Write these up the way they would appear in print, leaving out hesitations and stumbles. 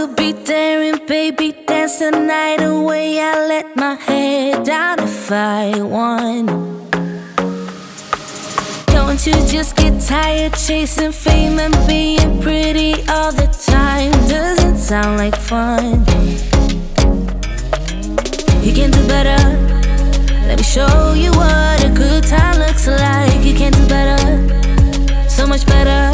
to be daring, baby, dance the night away. I let my hair down if I won. Don't you just get tired chasing fame and being pretty all the time? Doesn't sound like fun. You can do better. Let me show you what a good time looks like. You can do better, so much better.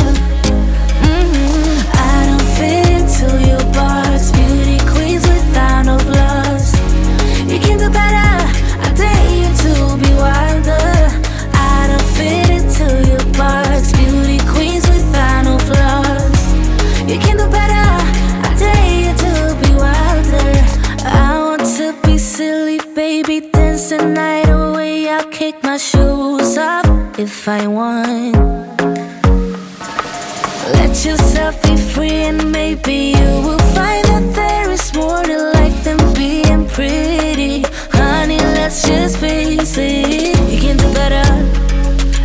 I don't fit into your box, beauty queens without no flaws. You can do better, I dare you to be wilder. I don't fit into your box, beauty queens without no flaws. You can do better, I dare you to be wilder. I want to be silly, baby, dance the night away. I'll kick my shoes off if I want. Let yourself be free and maybe you will find that there is more to life than being pretty. Honey, let's just face it. You can do better.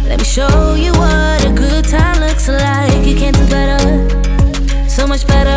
Let me show you what a good time looks like. You can do better, so much better.